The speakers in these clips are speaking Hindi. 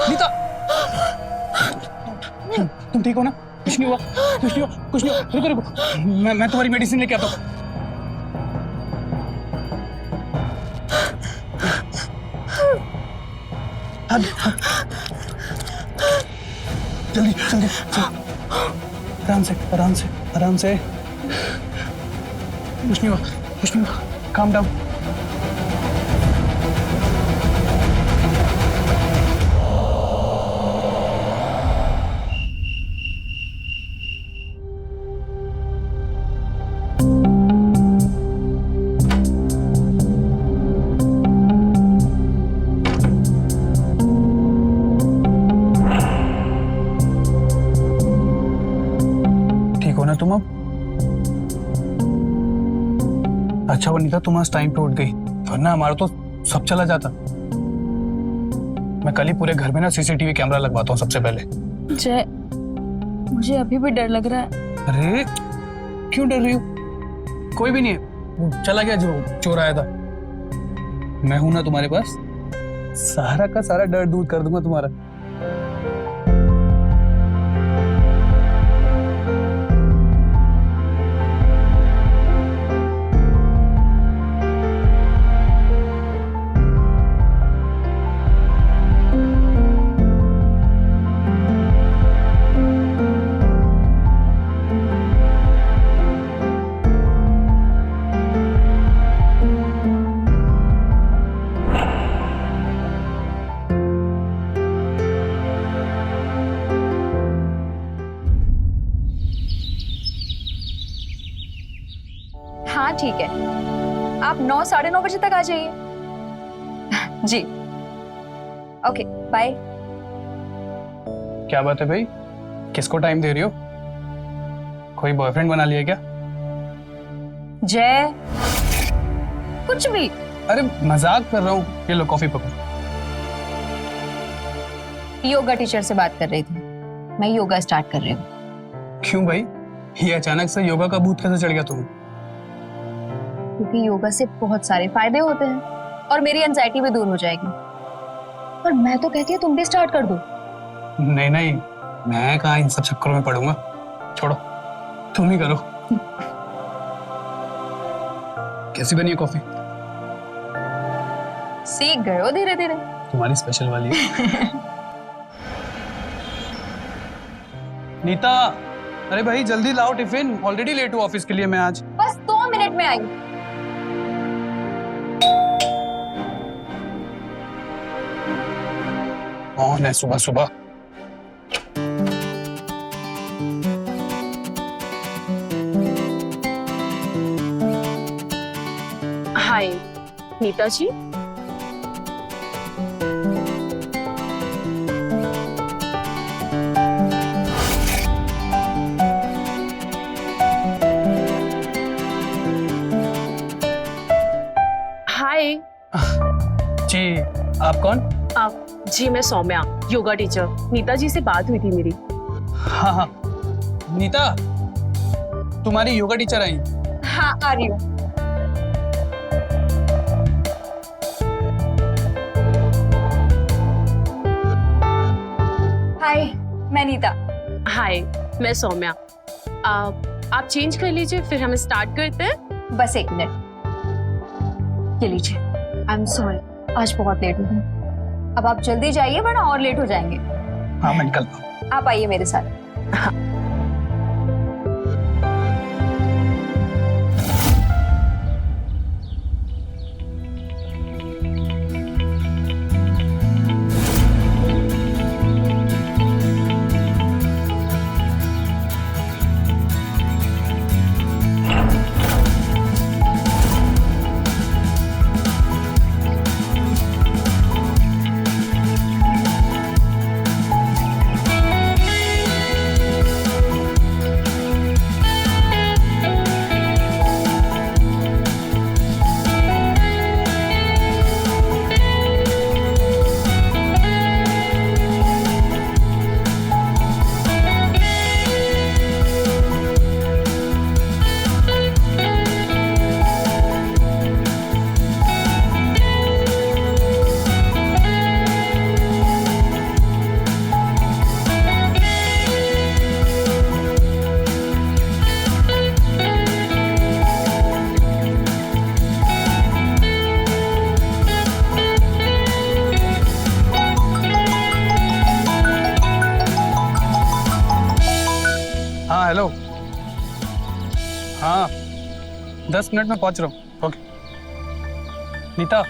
नीता, तुम ठीक हो ना? कुछ नहीं हुआ, कुछ नहीं हुआ, कुछ नहीं हुआ। रुको रुको, मैं तुम्हारी मेडिसिन लेके आता हूँ। जल्दी जल्दी जल्दी, आराम से आराम से आराम से। कुछ नहीं हुआ, कुछ नहीं हुआ, काम डाउन। ना तुम अब अच्छा वनीता, तुम आज टाइम पे उठ गई, वरना हमारा तो सब चला जाता। मैं कल ही पूरे घर में ना सीसीटीवी कैमरा लगवाता हूँ सबसे पहले। जय, मुझे अभी भी डर लग रहा है। अरे क्यों डर रही हो? कोई भी नहीं है, वो चला गया जो चोर आया था। मैं हूं ना तुम्हारे पास, सारा का सारा डर दूर कर दूंगा तुम्हारा। हाँ ठीक है, आप 9 साढ़े 9 बजे तक आ जाइए। जी ओके बाय। क्या बात है भाई, किसको टाइम दे रही हो? कोई बॉयफ्रेंड बना लिया क्या? जय कुछ भी। अरे मजाक कर रहा हूँ, ये लो कॉफी पकड़ो। योगा टीचर से बात कर रही थी, मैं योगा स्टार्ट कर रही हूँ। क्यों भाई, ये अचानक से योगा का भूत कैसे चढ़ गया तुम्हें? क्योंकि योगा से बहुत सारे फायदे होते हैं और मेरी एंजाइटी भी दूर हो जाएगी। पर मैं तो कहती हूँ तुम भी स्टार्ट कर दो। नहीं नहीं, मैं कहाँ इन सब चक्करों में पड़ूंगा, छोड़ो तुम ही करो। कैसी बनी है कॉफी? सीख गए हो धीरे धीरे। तुम्हारी स्पेशल वाली है। नीता, अरे भाई जल्दी लाओ टिफिन, ऑलरेडी लेट हूँ ऑफिस के लिए मैं आज। बस 2 मिनट में आई। कौन है सुबह सुबह? हाय नीता जी। हाय जी, आप कौन? आप जी, मैं सौम्या, योगा टीचर। नीता जी से बात हुई थी मेरी। हाँ हाँ, नीता तुम्हारी योगा टीचर आई। हाँ आ रही हूँ। हाय मैं नीता। हाय मैं सौम्या। आप चेंज कर लीजिए, फिर हम स्टार्ट करते हैं। बस 1 मिनट, ये लीजिए। आई एम सॉरी, आज बहुत लेट हो गई। अब आप जल्दी जाइए वरना और लेट हो जाएंगे। हाँ मैं निकलता हूँ। आप आइए मेरे साथ। हाँ। 10 मिनट में पहुंच रहा हूँ। ओके नीता,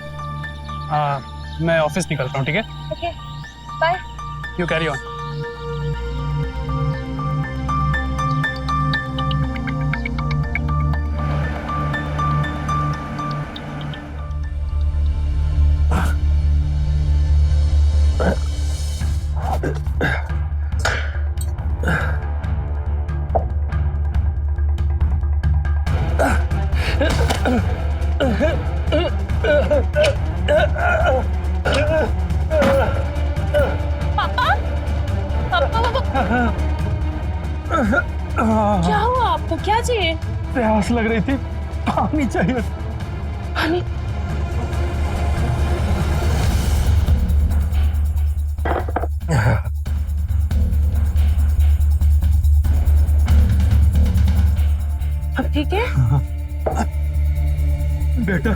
मैं ऑफिस निकलता हूँ, ठीक है? Okay bye. You carry on. क्या हुआ आपको, क्या चाहिए? प्यास लग रही थी, पानी चाहिए। पानी? अब ठीक है? बेटा,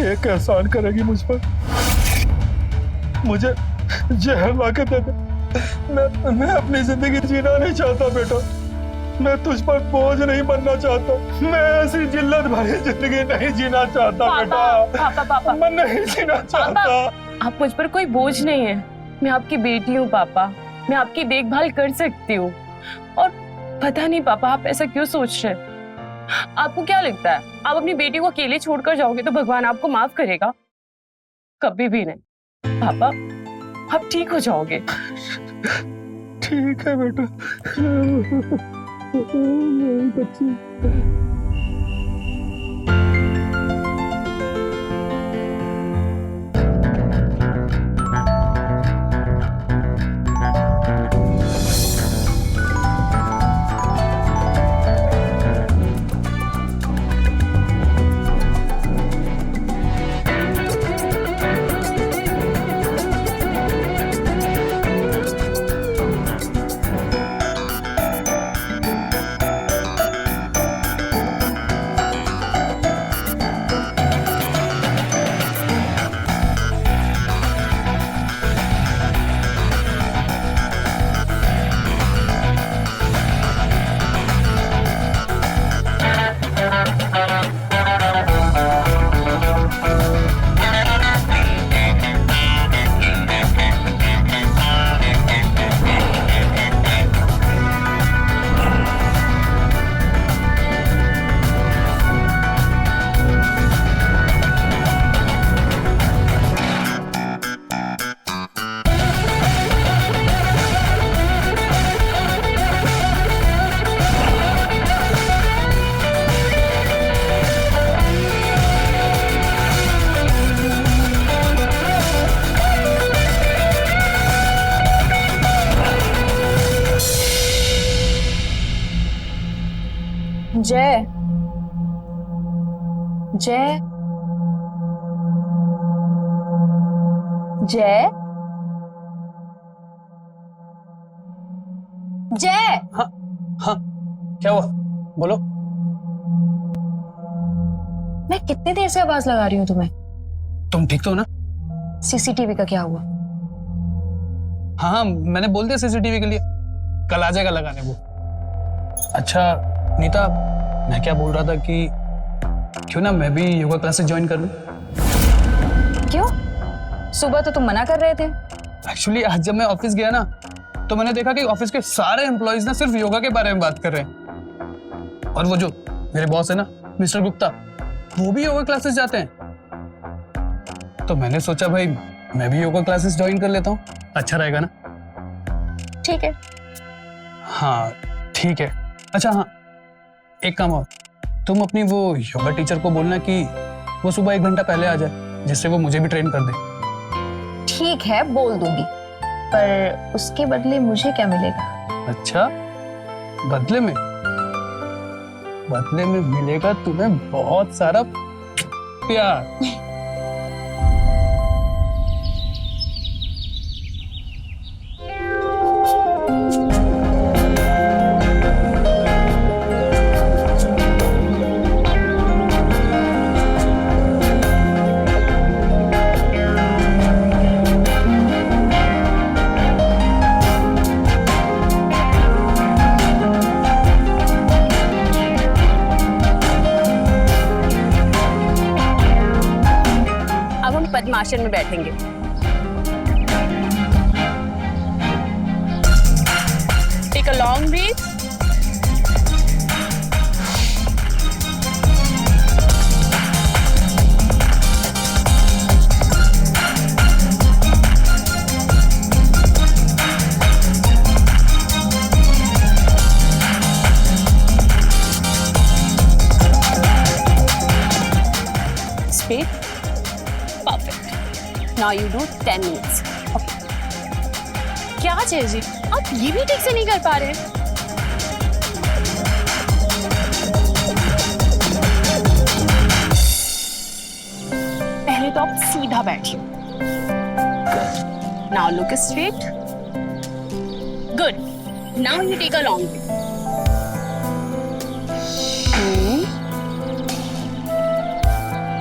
एक एहसान करेगी मुझ पर? मुझे जहर ला के दे दे। मैं अपनी जिंदगी जीना नहीं चाहता बेटा। मैं तुझ पर बोझ नहीं बनना चाहता। मैं ऐसी जिल्लत भरी जिंदगी नहीं जीना चाहता बेटा। पापा मैं नहीं जीना चाहता। आप मुझ पर कोई बोझ नहीं है। मैं आपकी बेटी हूँ पापा, मैं आपकी देखभाल कर सकती हूँ। और पता नहीं पापा, आप ऐसा क्यों सोच रहे हैं? आपको क्या लगता है आप अपनी बेटी को अकेले छोड़कर जाओगे तो भगवान आपको माफ करेगा? कभी भी नहीं पापा, आप ठीक हो जाओगे। ठीक है बेटा। मेरी बच्ची। जय जय जय जय। हाँ हाँ, क्या हुआ? बोलो। मैं कितनी देर से आवाज लगा रही हूँ तुम्हें। तुम ठीक तो हो ना? सीसीटीवी का क्या हुआ? हाँ हाँ, मैंने बोल दिया सीसीटीवी के लिए, कल आ जाएगा लगाने वो। अच्छा नीता, मैं क्या बोल रहा था कि क्यों ना मैं भी योगा क्लासेस ज्वाइन कर लूं? क्यों? सुबह तो तुम मना कर रहे थे। एक्चुअली आज जब मैं ऑफिस गया ना, तो मैंने देखा कि ऑफिस के सारे एम्प्लॉइज ना सिर्फ योगा के बारे में बात कर रहे हैं। और वो जो मेरे बॉस है ना, मिस्टर गुप्ता, वो भी योगा क्लासेस जाते हैं। तो मैंने सोचा भाई मैं भी योगा क्लासेस ज्वाइन कर लेता हूँ, अच्छा रहेगा ना? ठीक है। हाँ ठीक है। अच्छा हाँ, एक काम और, तुम अपनी वो योगा टीचर को बोलना कि वो सुबह 1 घंटा पहले आ जाए, जिससे वो मुझे भी ट्रेन कर दे। ठीक है, बोल दूंगी, पर उसके बदले मुझे क्या मिलेगा? अच्छा, बदले में? बदले में मिलेगा तुम्हें बहुत सारा प्यार। पद्मासन में बैठेंगे। Take a long breath. Perfect. Now you do 10 minutes. Okay. क्या चाहिए जी? आप ये भी ठीक से नहीं कर पा रहे हैं। पहले तो आप सीधा बैठिए। Now look straight. Good. Now you take a long breath.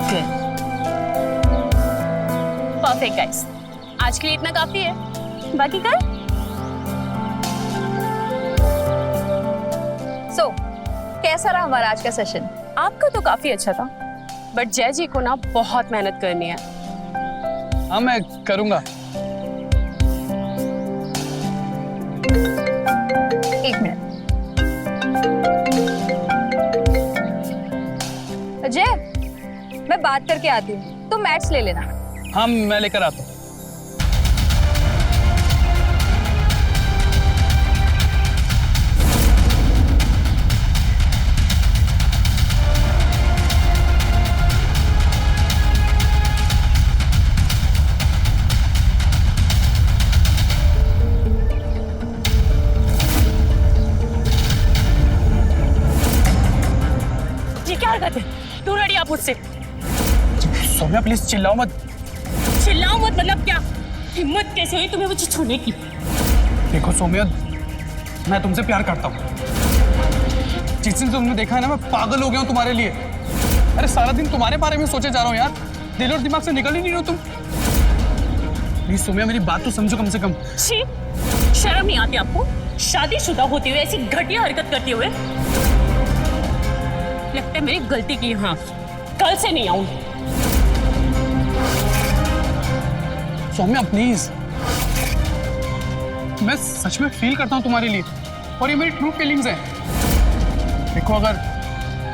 Good. Perfect guys. आज के लिए इतना काफी है। बाकी कल? So, कैसा रहा हमारा आज का सेशन? आपका तो काफी अच्छा था, बट जय जी को ना बहुत मेहनत करनी है। हाँ मैं करूंगा। एक मिनट। अजय, मैं बात करके आती हूँ, तुम मैथ्स ले लेना। हाँ मैं लेकर आता हूँ। ये क्या हरकत है? दूर हटिए आप मुझसे। सौम्या प्लीज चिल्लाओ मत। चिल्लाओ मत मतलब क्या? हिम्मत कैसे हुई तुम्हें मुझे छूने की? देखो सौम्या, मैं तुमसे प्यार करता हूँ। जिस दिन से तुमने देखा है ना, मैं पागल हो गया हूँ तुम्हारे लिए। अरे सारा दिन तुम्हारे बारे में सोचे जा रहा हूँ यार, दिल और दिमाग से निकल ही नहीं रहे हो तुम। प्लीज सौम्या मेरी बात तो समझो कम से कम। छी, शर्म नहीं आती आपको? शादीशुदा होते हुए ऐसी घटिया हरकत करते हुए? लगता है मेरी गलती की। हाँ, कल से नहीं आऊंगी। सौम्या प्लीज, मैं सच में फील करता हूँ तुम्हारे लिए और ये मेरी ट्रू फीलिंग्स हैं। देखो अगर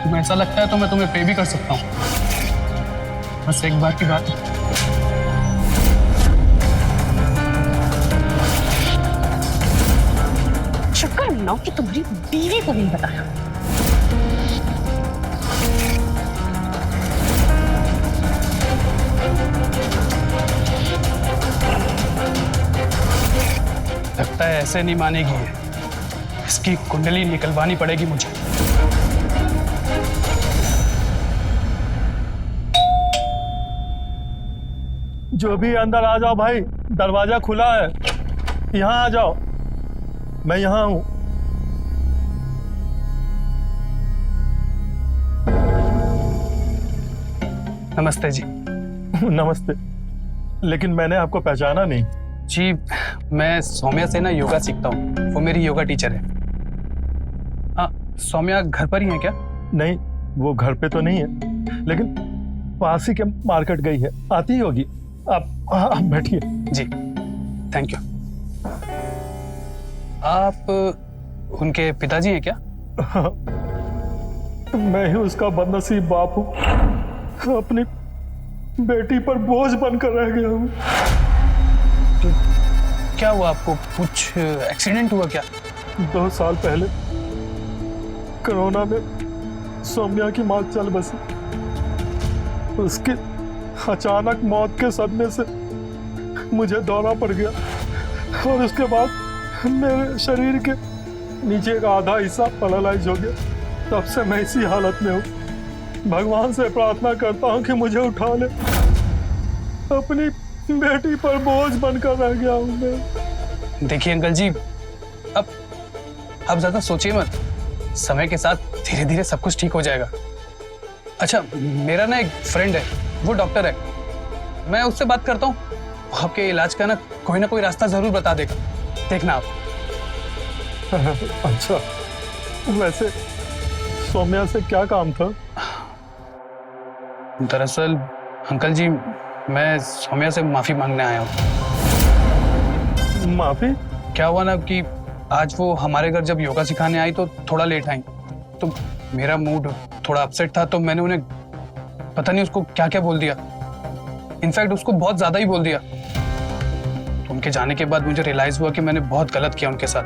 तुम्हें ऐसा लगता है तो मैं तुम्हें पे भी कर सकता हूँ। बस एक बार की बात है। शुक्र मनाओ कि तुम्हारी बीवी को नहीं बताया। लगता है ऐसे नहीं मानेगी ये। इसकी कुंडली निकलवानी पड़ेगी मुझे। जो भी अंदर आ जाओ भाई, दरवाजा खुला है। यहाँ आ जाओ, मैं यहाँ हूँ। नमस्ते जी। नमस्ते, लेकिन मैंने आपको पहचाना नहीं। जी मैं सौम्या से ना योगा सीखता हूँ, वो मेरी योगा टीचर है। हाँ सौम्या घर पर ही है क्या? नहीं, वो घर पे तो नहीं है, लेकिन पास ही के मार्केट गई है, आती ही होगी। आप बैठिए। जी थैंक यू। आप उनके पिताजी हैं क्या? मैं ही उसका बदनसीब बाप हूँ। अपनी बेटी पर बोझ बनकर रह गया हूँ। क्या हुआ आपको? कुछ एक्सीडेंट हुआ क्या? 2 साल पहले कोरोना में सौम्या की मां चल बसी। उसकी अचानक मौत के सदमे से मुझे दौरा पड़ गया और उसके बाद मेरे शरीर के नीचे का आधा हिस्सा पैरालाइज हो गया। तब से मैं इसी हालत में हूँ। भगवान से प्रार्थना करता हूँ कि मुझे उठा ले। अपनी बेटी पर बोझ बनकर रह गया हूँ मैं। देखिए अंकल जी, अब ज्यादा सोचिए मत। समय के साथ धीरे धीरे सब कुछ ठीक हो जाएगा। अच्छा मेरा ना एक फ्रेंड है, वो डॉक्टर है, मैं उससे बात करता हूँ। वो आपके इलाज का ना कोई रास्ता जरूर बता देगा, देखना आप। अच्छा, वैसे सौम्या से क्या काम था? दरअसल अंकल जी मैं सौम्या से माफी मांगने आया हूँ। माफी? क्या हुआ ना कि आज वो हमारे घर जब योगा सिखाने आई तो थोड़ा लेट आई, तो मेरा मूड थोड़ा अपसेट था, तो मैंने उन्हें पता नहीं उसको क्या क्या बोल दिया। इनफैक्ट उसको बहुत ज्यादा ही बोल दिया। तो उनके जाने के बाद मुझे रियलाइज हुआ कि मैंने बहुत गलत किया उनके साथ।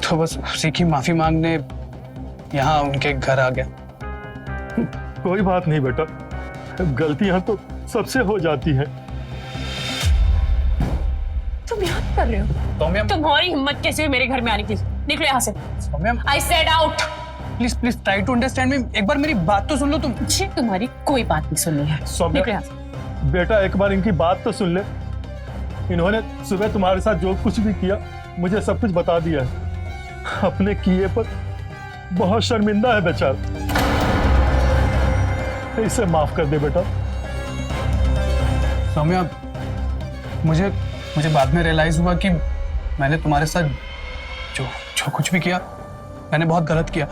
तो बस उसी की माफी मांगने यहाँ उनके घर आ गया। कोई बात नहीं बेटा, गलतियां तो सबसे हो जाती हैं। तुम यहाँ क्या कर रहे हो? सौम्या, तुम्हारी हिम्मत कैसे हुई मेरे घर में आने की? निकलो यहाँ से। Saumya, I said out. Please please try to understand me. एक बार मेरी बात तो सुन लो तुम। मुझे तुम्हारी कोई बात नहीं सुननी है। सौम्या, निकलो यहाँ से। बेटा एक बार इनकी बात तो सुन ले। इन्होंने सुबह तुम्हारे साथ जो कुछ भी किया मुझे सब कुछ बता दिया है। अपने किए पर बहुत शर्मिंदा है बेचारा। इसे माफ कर दे बेटा। सौम्या, मुझे बाद में रियलाइज हुआ कि मैंने तुम्हारे साथ जो कुछ भी किया मैंने बहुत गलत किया।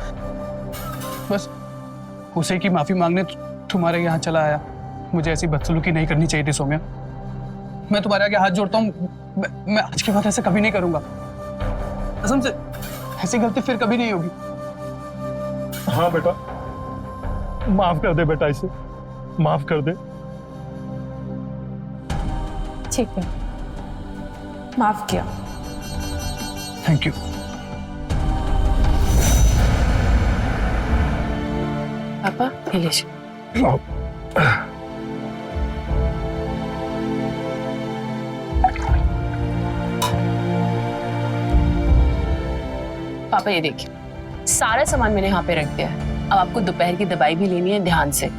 बस उसे की माफी मांगने तुम्हारे यहाँ चला आया। मुझे ऐसी बदसलूकी नहीं करनी चाहिए थी सौम्या। मैं तुम्हारे आगे हाथ जोड़ता हूँ। मैं आज के बाद ऐसा कभी नहीं करूंगा। कसम से ऐसी गलती फिर कभी नहीं होगी। हाँ बेटा, माफ कर दे बेटा, इसे माफ कर दे। ठीक है, माफ किया। Thank you. पापा ये लीजिए। आओ। पापा ये देखिए, सारा सामान मैंने यहाँ पे रख दिया है। अब आपको दोपहर की दवाई भी लेनी है, ध्यान से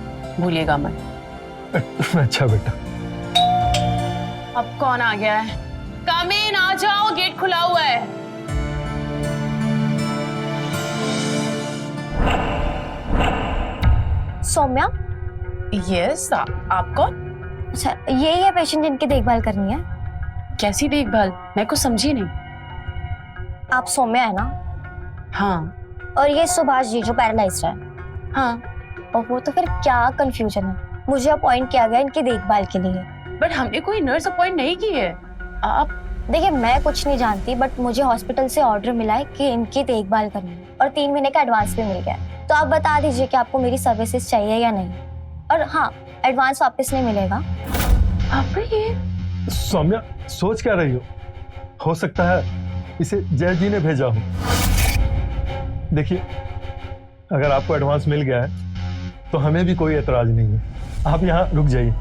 भूलिएगा मत। अच्छा बेटा। अब कौन आ गया है? कम इन, आ जाओ, गेट खुला हुआ है। सौम्या, यस, आप कौन? अच्छा यही है पेशेंट जिनकी देखभाल करनी है? कैसी देखभाल? मैं कुछ समझी नहीं। आप सौम्या है ना? हाँ और ये सुभाष जी जो पैरालाइज्ड है। हाँ, और वो तो फिर क्या कंफ्यूजन है। मुझे अपॉइंट किया गया इनकी देखभाल के लिए। बट हमने कोई नर्स अपॉइंट नहीं की है। आप देखिए मैं कुछ नहीं जानती, बट मुझे हॉस्पिटल से ऑर्डर मिला है कि इनकी देखभाल करनी है और 3 महीने का एडवांस भी मिल गया है। तो आप बता दीजिए कि आपको मेरी सर्विसेज चाहिए या नहीं। और हाँ, एडवांस वापस नहीं मिलेगा। आप ये सौम्या, सोच क्या रही हो सकता है इसे जय जी ने भेजा हो। देखिए, अगर आपको एडवांस मिल गया है तो हमें भी कोई एतराज नहीं है। आप यहाँ रुक जाइए।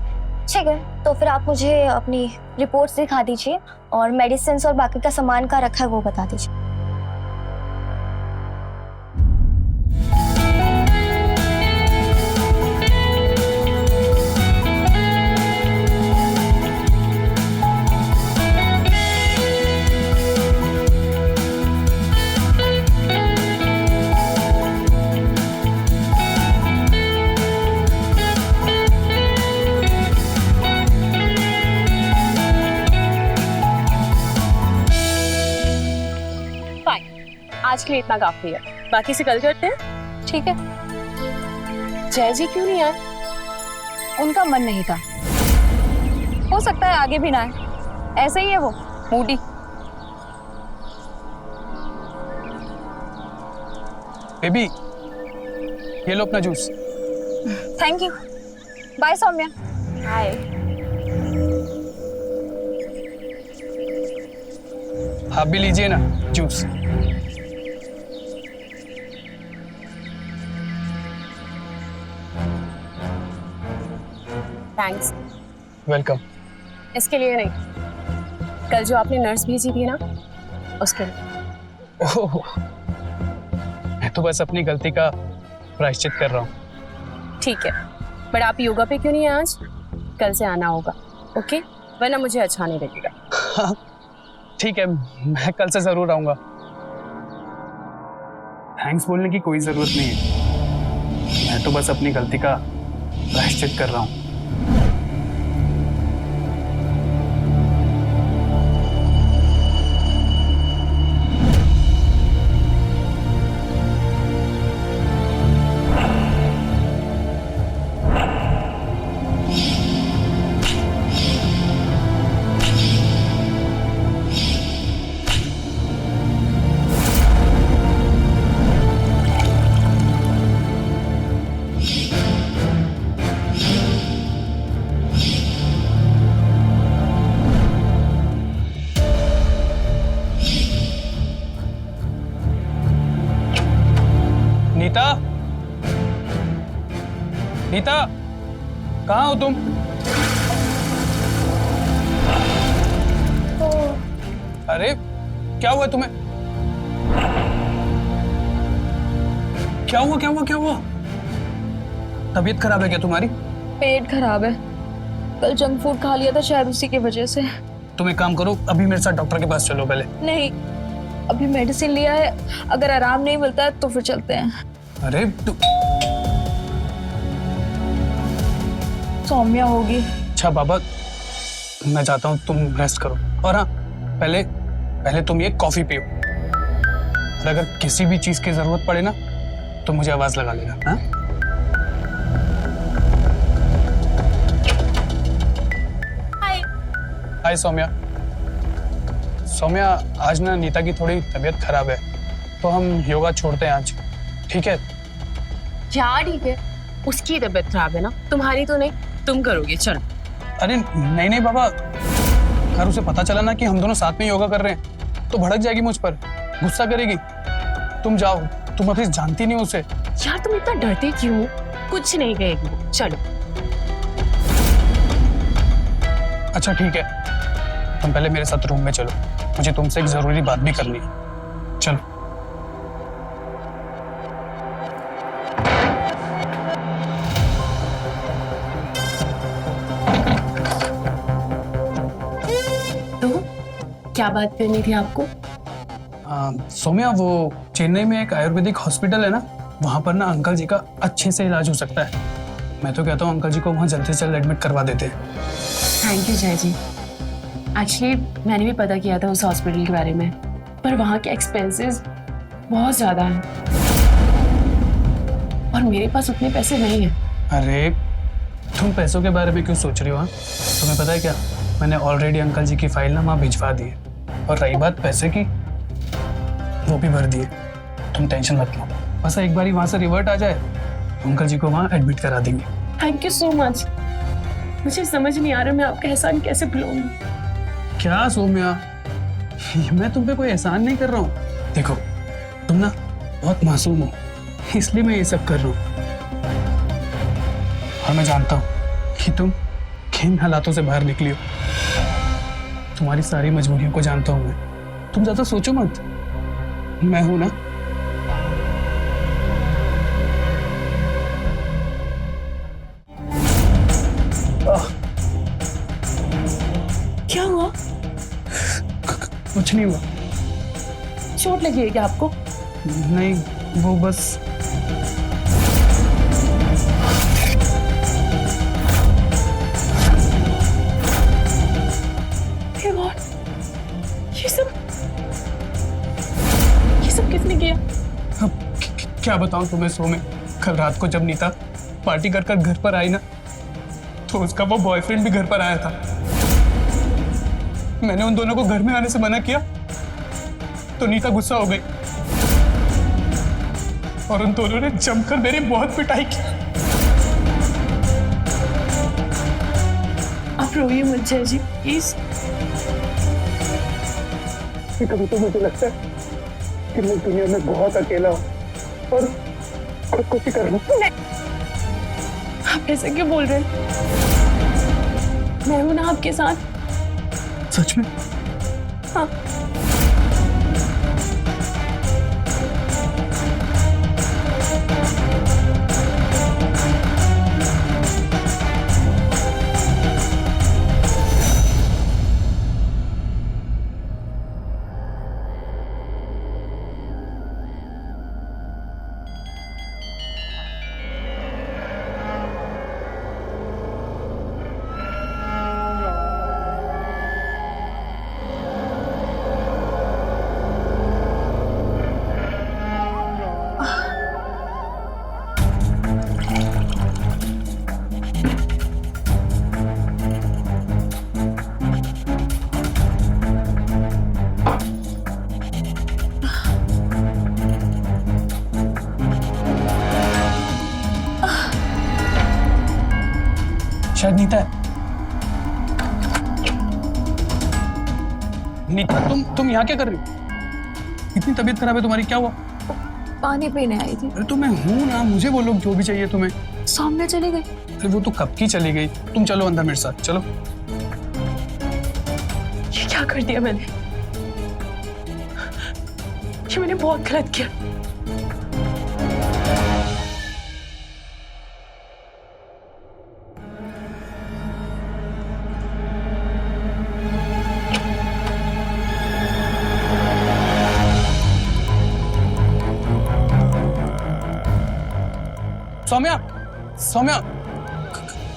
ठीक है, तो फिर आप मुझे अपनी रिपोर्ट्स दिखा दीजिए और मेडिसिन और बाकी का सामान का रखा है वो बता दीजिए। आज के लिए इतना काफी है, बाकी से कल करते हैं। ठीक है। जय जी क्यों नहीं आए? उनका मन नहीं था। हो सकता है आगे भी ना आए, ऐसे ही है वो, मूडी। बेबी, ये लो अपना juice. Thank you. Bye Saumya. Hi. आप भी लीजिए ना जूस। थैंक्स। वेलकम। इसके लिए नहीं, कल जो आपने नर्स भेजी थी ना, उसके लिए। ओह, मैं तो बस अपनी गलती का प्रायश्चित कर रहा हूँ। ठीक है, बट आप योगा पे क्यों नहीं है आज? कल से आना होगा, ओके? वरना मुझे अच्छा नहीं लगेगा। हाँ, ठीक है, मैं कल से जरूर आऊंगा। थैंक्स बोलने की कोई जरूरत नहीं है। मैं तो बस अपनी गलती का प्रायश्चित कर रहा हूँ। नीता, कहाँ हो तुम? अरे क्या हुआ तुम्हें? क्या हुआ क्या हुआ क्या हुआ? तबीयत खराब है क्या तुम्हारी? पेट खराब है, कल जंक फूड खा लिया था शायद उसी की वजह से। तुम एक काम करो, अभी मेरे साथ डॉक्टर के पास चलो पहले। नहीं, अभी मेडिसिन लिया है, अगर आराम नहीं मिलता है तो फिर चलते हैं। अरे सौम्या होगी। अच्छा बाबा, मैं चाहता हूँ तुम रेस्ट करो, और हाँ पहले तुम ये कॉफी पियो, और अगर किसी भी चीज की जरूरत पड़े ना तो मुझे आवाज लगा लेना। हाँ? हाय सौम्या। सौम्या, आज ना नीता की थोड़ी तबीयत खराब है, तो हम योगा छोड़ते हैं आज, ठीक है? क्या ठीक है? उसकी तबीयत खराब है ना, तुम्हारी तो नहीं, तुम करोगे, चलो। अरे नहीं नहीं बाबा, अगर उसे पता चला ना कि हम दोनों साथ में योगा कर रहे हैं तो भड़क जाएगी मुझ पर, गुस्सा करेगी। तुम जाओ, तुम अभी जानती नहीं उसे। यार तुम इतना डरते क्यों हो? कुछ नहीं कहेगी, चलो। अच्छा ठीक है, तुम पहले मेरे साथ रूम में चलो, मुझे तुमसे एक जरूरी बात भी करनी है। चलो। तो क्या बात करनी थी आपको? सौम्या, वो चेन्नई में एक आयुर्वेदिक हॉस्पिटल है ना, वहां पर ना अंकल जी का अच्छे से इलाज हो सकता है। मैं तो कहता हूँ अंकल जी को वहां जल्द से जल्द एडमिट करवा देते हैं। थैंक यू जय जी। एक्चुअली मैंने भी पता किया था उस हॉस्पिटल के बारे में, पर वहाँ के एक्सपेंसेस बहुत ज़्यादा हैं और मेरे पास उतने पैसे नहीं हैं। अरे तुम पैसों के बारे में क्यों सोच रही हो? हाँ, तुम्हें पता है क्या, मैंने ऑलरेडी अंकल जी की फाइल ना वहाँ भिजवा दी है, और रही बात पैसे की, वो भी भर दिए। तुम टेंशन मत लो, बस एक बार वहाँ से रिवर्ट आ जाए तो अंकल जी को वहाँ एडमिट करा देंगे। Thank you so much. मुझे समझ नहीं आ रहा मैं आपका एहसान कैसे भुलाऊंगी। क्या सौम्या, मैं तुम पे कोई एहसान नहीं कर रहा हूँ। देखो तुम ना बहुत मासूम हो, इसलिए मैं ये सब कर रहा हूँ, और मैं जानता हूँ कि तुम किन हालातों से बाहर निकली हो। तुम्हारी सारी मजबूरियों को जानता हूँ मैं, तुम ज्यादा सोचो मत, मैं हूं ना। क्या हुआ? कुछ नहीं हुआ। चोट लगी है क्या आपको? नहीं, वो बस हे गॉड, ये सब किसने किया? अब क्या बताऊं तुम्हें सौम्या, कल रात को जब नीता पार्टी कर घर पर आई ना, तो उसका वो बॉयफ्रेंड भी घर पर आया था। मैंने उन दोनों को घर में आने से मना किया तो नीता गुस्सा हो गई और उन दोनों ने जमकर मेरी बहुत पिटाई की। आप रोइए मत जय जी, प्लीज। कभी तो मुझे लगता है कि मैं दुनिया में बहुत अकेला हूँ और खुद कुछ ही कर रहा हूँ। आप ऐसे क्यों बोल रहे हैं? मैं हूं ना आपके साथ। सच में? हाँ। शायद नीता है। नीता, तुम यहाँ क्या कर रही हो? इतनी तबीयत खराब है तुम्हारी, क्या हुआ? पानी पीने आई थी। अरे तो मैं हूं ना, मुझे बोलो जो भी चाहिए तुम्हें। सौम्या चली गई? अरे वो तो कब की चली गई। तुम चलो अंदर मेरे साथ, चलो। ये क्या कर दिया मैंने? ये मैंने बहुत गलत किया। सौम्या, सौम्या,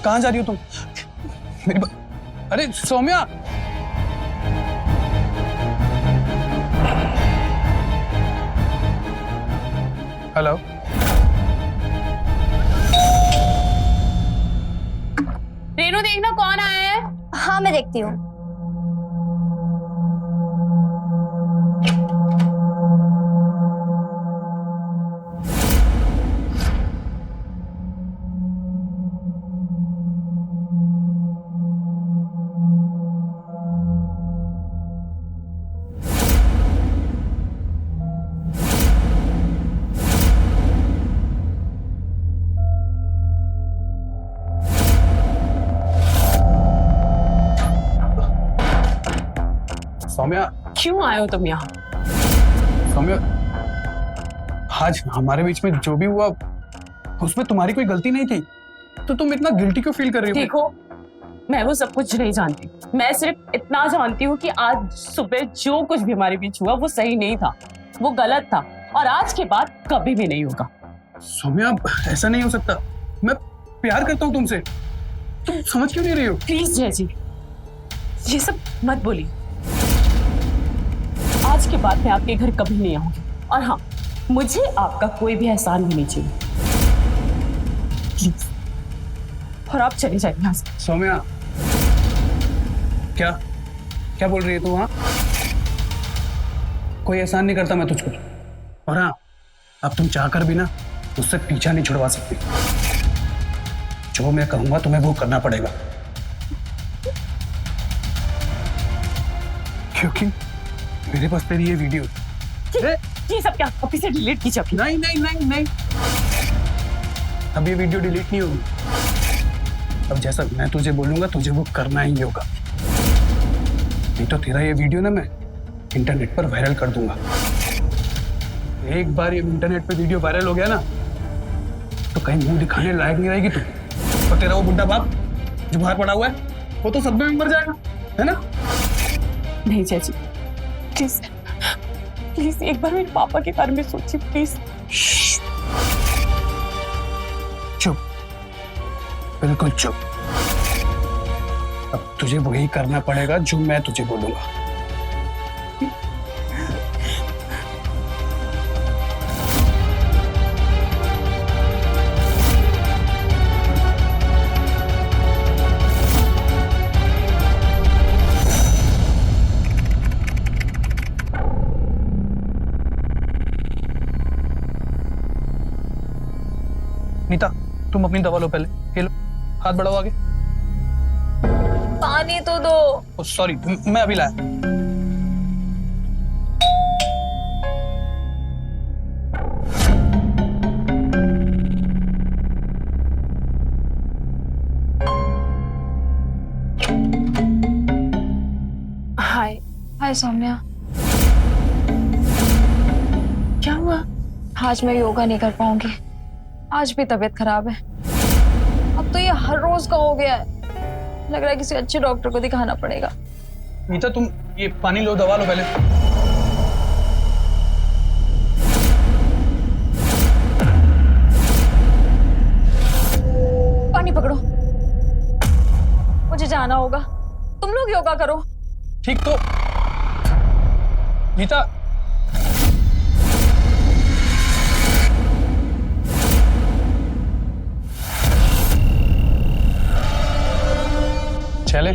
कहाँ जा रही हो तुम? अरे सौम्या, हेलो। रेनू देखना कौन आया है। हाँ मैं देखती हूँ। सौम्या, क्यों आए हो तुम यहाँ? सौम्या, आज हमारे बीच में जो भी हुआ उसमें तुम्हारी कोई गलती नहीं थी, तो तुम इतना गिल्टी क्यों फील कर रही हो? देखो मैं वो सब कुछ नहीं जानती, मैं सिर्फ इतना जानती हूँ कि आज सुबह जो कुछ भी हमारे बीच हुआ वो सही नहीं था, वो गलत था और आज के बाद कभी भी नहीं होगा। सौम्या, ऐसा नहीं हो सकता। मैं प्यार करता हूँ तुमसे, तुम समझ क्यों नहीं रही हो? प्लीज जय जी, ये सब मत बोलिए। आज के बाद मैं आपके घर कभी नहीं आऊंगी और हाँ, मुझे आपका कोई भी एहसान भी नहीं चाहिए। प्लीज। और आप चले जाइए यहाँ से। सौम्या, क्या क्या बोल रही है तू? हाँ, कोई एहसान नहीं करता मैं तुझको। और हाँ, अब तुम चाहकर भी ना उससे पीछा नहीं छुड़वा सकती। जो मैं कहूंगा तुम्हें वो करना पड़ेगा, क्योंकि मेरे पास तेरी ये वीडियो। ये सब क्या कॉपी से डिलीट कीजिए अपनी? नहीं नहीं नहीं नहीं, अब ये वीडियो डिलीट नहीं होगी। अब जैसा मैं तुझे बोलूंगा तुझे वो करना ही होगा, नहीं तो तेरा ये वीडियो ना मैं इंटरनेट पर वायरल कर दूंगा। एक बार ये इंटरनेट पे वीडियो वायरल हो गया ना तो कहीं मुंह दिखाने लायक नहीं रहेगी तू। और तेरा वो बुड्ढा बाप जो बाहर पड़ा हुआ है वो तो सदमे में मर जाएगा, है ना? नहीं जय जी, प्लीज प्लीज एक बार मेरे पापा के बारे में सोचिए प्लीज। चुप, बिल्कुल चुप। अब तुझे वही करना पड़ेगा जो मैं तुझे बोलूंगा। नीता, तुम अपनी दवा लो पहले। ये लो, हाथ बढ़ाओ आगे। पानी तो दो। सॉरी, मैं अभी लाया। हाय हाय सौम्या, क्या हुआ? आज मैं योगा नहीं कर पाऊंगी। आज भी तबीयत खराब है। अब तो ये हर रोज का हो गया है। लग रहा है किसी अच्छे डॉक्टर को दिखाना पड़ेगा। नीता, तुम ये पानी लो, दवा लो पहले। पानी पकड़ो, मुझे जाना होगा। तुम लोग योगा करो। ठीक तो नीता, चले।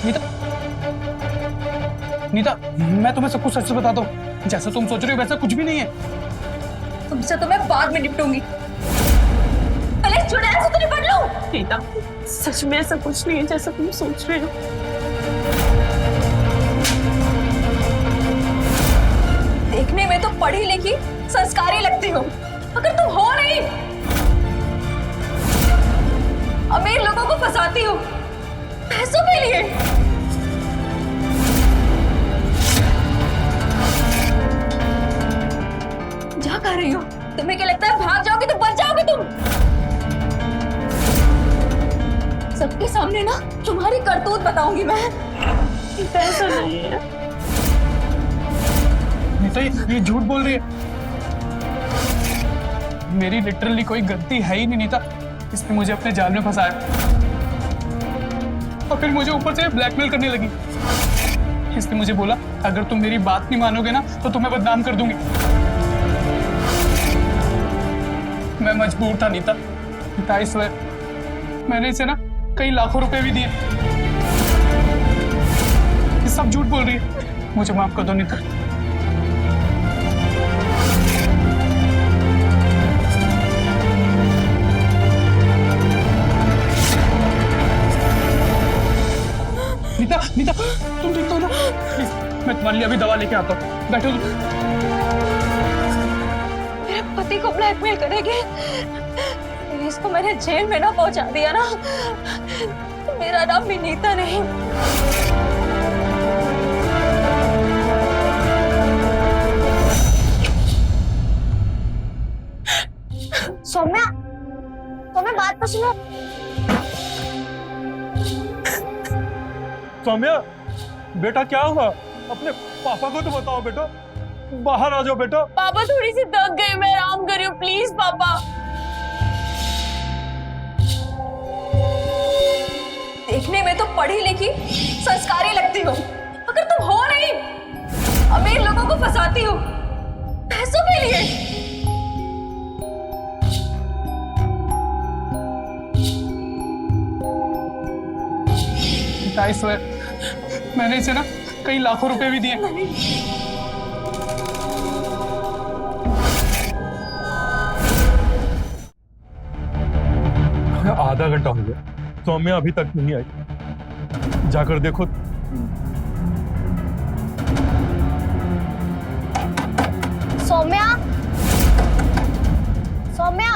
नीता, नीता, मैं तुम्हें सब कुछ सच से बताता हूँ। जैसा तुम सोच रही हो वैसा कुछ भी नहीं है। तुमसे तो मैं बाद में निपटूंगी, पहले चुड़ैल से तो निपट लूं। नीता, सच में ऐसा कुछ नहीं है जैसा तुम सोच रहे हो। देखने में तो पढ़ी लिखी संस्कारी लगती हो, मगर तुम हो नहीं। अमीर लोगों को फंसाती हो पैसों के लिए। जा कर रही हो? तुम्हें क्या लगता है भाग जाओगे तो बच जाओगे तुम? सबके सामने ना तुम्हारी करतूत बताऊंगी मैं। ऐसा नहीं है। नीता, ये झूठ बोल रही है। मेरी लिटरली कोई गलती है ही नहीं नीता। इसने मुझे अपने जाल में फंसाया और फिर मुझे ऊपर से ब्लैकमेल करने लगी। इसने मुझे बोला अगर तुम मेरी बात नहीं मानोगे ना तो तुम्हें बदनाम कर दूंगी। मैं मजबूर था नीता, इसलिए मैंने इसे ना कई लाखों रुपए भी दिए। ये सब झूठ बोल रही है। मुझे माफ कर दो नीता। नीता, नीता, तुम ठीक हो ना? प्लीज, मैं तुम्हारे लिए अभी दवा लेके आता हूँ। बैठो तुम। मेरे पति को ब्लैकमेल करेंगे? इसको मैंने जेल में ना पहुंचा दिया ना, तो मेरा नाम भी नीता नहीं। सौम्या, सौम्या बात तो सुनो। सौम्या, बेटा क्या हुआ? अपने पापा को तो बताओ बेटा। बाहर आ जाओ बेटा। पापा थोड़ी सी थक गई, मैं आराम कर रही हूँ, प्लीज पापा। देखने में तो पढ़ी लिखी संस्कारी लगती हो, मगर तुम हो नहीं। अमीर लोगों को फंसाती हो पैसों के लिए। नीता, इसलिए मैंने इसे ना कई लाखों रुपए भी दिए। आधा घंटा हो गया, सौम्या अभी तक नहीं आई। जाकर देखो। सौम्या, सौम्या,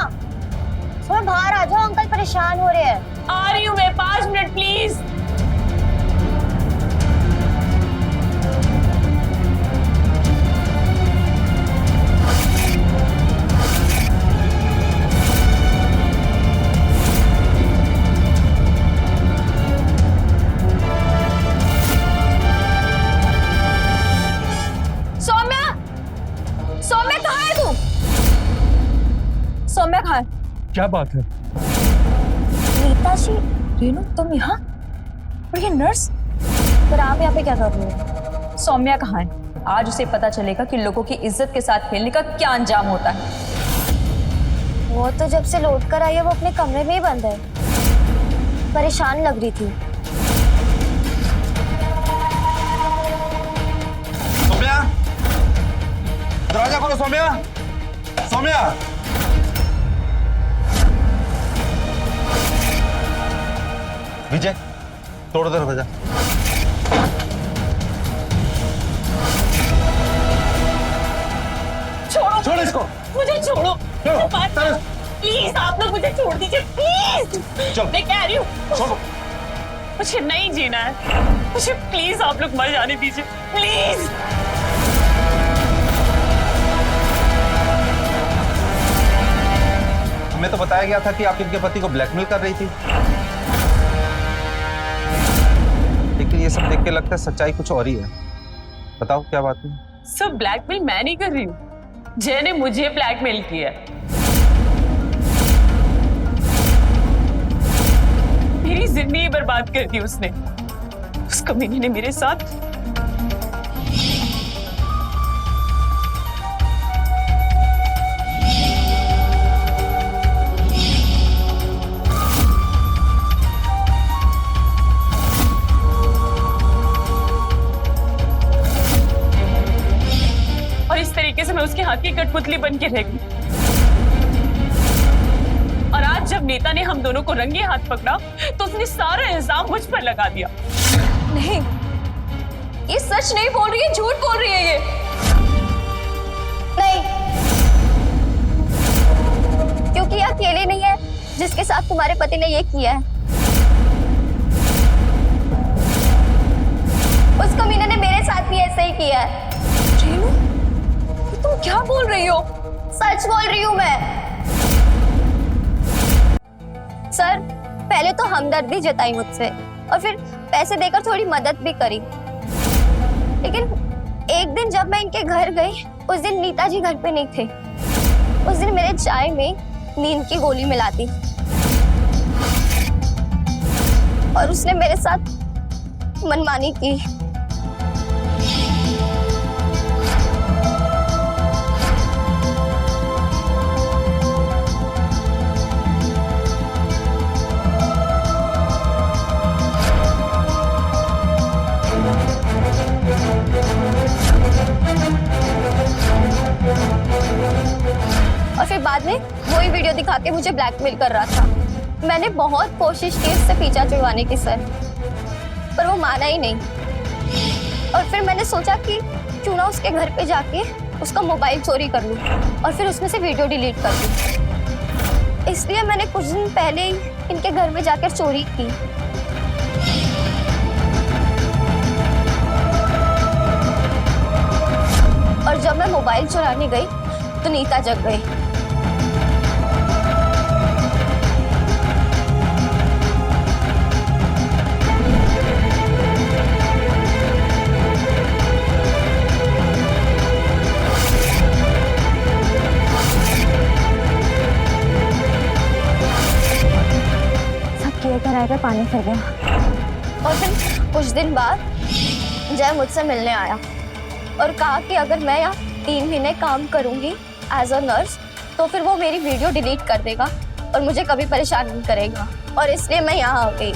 सौम्या बाहर आ जाओ, अंकल परेशान हो रहे हैं। आ रही हूँ मैं, 5 मिनट प्लीज। सौम्या, सौम्या कहाँ है तू? सौम्या कहाँ है? क्या बात है? नीता जी, रेनू तुम यहाँ? और ये नर्स? पर आप यहाँ पे क्या कर रही हो? सौम्या कहाँ है? आज उसे पता चलेगा कि लोगों की इज्जत के साथ खेलने का क्या अंजाम होता है। वो तो जब से लौट कर आई है वो अपने कमरे में ही बंद है, परेशान लग रही थी। सौम्या, दरवाजा खोलो। सौम्या, सौम्या, विजय, तोड़ दरवाजा। छोड़ो, छोड़ो इसको। मुझे छोड़ो। चलो, चलो। प्लीज आप लोग मुझे छोड़ दीजिए, प्लीज। चलो। मैं कह रही हूँ छोड़ो। मुझे नहीं जीना है, मुझे प्लीज आप लोग मर जाने दीजिए, प्लीज। हमें तो बताया गया था कि आप इनके पति को ब्लैकमेल कर रही थी, लेकिन ये सब देख के लगता है सच्चाई कुछ और ही है। बताओ क्या बात है? सब ब्लैकमेल मैं नहीं कर रही हूँ, जय ने मुझे ब्लैकमेल किया है। मेरी जिंदगी बर्बाद कर दी उसने, उस कमीने ने मेरे साथ। यहाँ की कठपुतली बन के रह गई। और आज जब नेता ने हम दोनों को रंगे हाथ पकड़ा तो उसने सारा इल्जाम मुझ पर लगा दिया। नहीं, ये सच नहीं बोल रही है, झूठ बोल रही है ये। नहीं, क्योंकि ये अकेले नहीं है जिसके साथ तुम्हारे पति ने ये किया है। उस कमीने ने मेरे साथ भी ऐसे ही किया है। रेनू, ये तुम क्या बोल रही हो? सच बोल रही हूँ मैं। सर, पहले तो हमदर्दी जताई मुझसे और फिर पैसे देकर थोड़ी मदद भी करी। लेकिन एक दिन जब मैं इनके घर गई, उस दिन नीता जी घर पे नहीं थे। उस दिन मेरे चाय में नींद की गोली मिला दी और उसने मेरे साथ मनमानी की। और फिर बाद में वही वीडियो दिखा के मुझे ब्लैकमेल कर रहा था। मैंने बहुत कोशिश की उससे पीछा छुड़वाने की सर, पर वो माना ही नहीं। और फिर मैंने सोचा कि क्यों ना उसके घर पे जाके उसका मोबाइल चोरी कर लूं और फिर उसमें से वीडियो डिलीट कर दूं। इसलिए मैंने कुछ दिन पहले ही इनके घर में जाकर चोरी की। और जब मैं मोबाइल चुराने गई तो नीता जग गई। सब किए कराए पे पानी फिर गया। और फिर कुछ दिन बाद जय मुझसे मिलने आया और कहा कि अगर मैं यहाँ 3 महीने काम करूंगी एज अ नर्स तो फिर वो मेरी वीडियो डिलीट कर देगा और मुझे कभी परेशान नहीं करेगा। और इसलिए मैं यहाँ आ गई।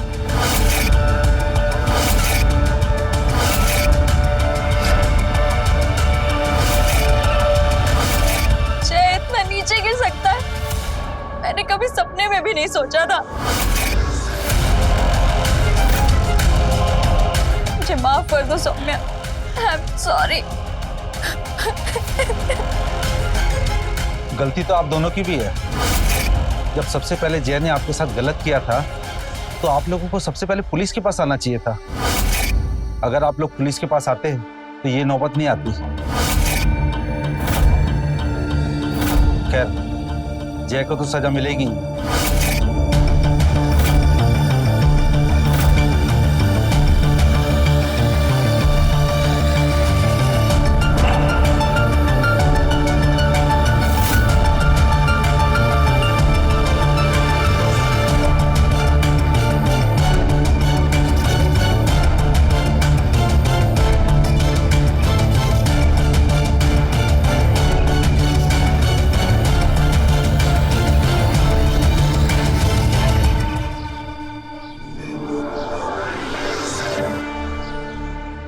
जय इतना नीचे गिर सकता है, मैंने कभी सपने में भी नहीं सोचा था। मुझे माफ कर दो सौम्या, आई एम सॉरी। गलती तो आप दोनों की भी है। जब सबसे पहले जय ने आपके साथ गलत किया था तो आप लोगों को सबसे पहले पुलिस के पास आना चाहिए था। अगर आप लोग पुलिस के पास आते तो ये नौबत नहीं आती। खैर, जय को तो सजा मिलेगी।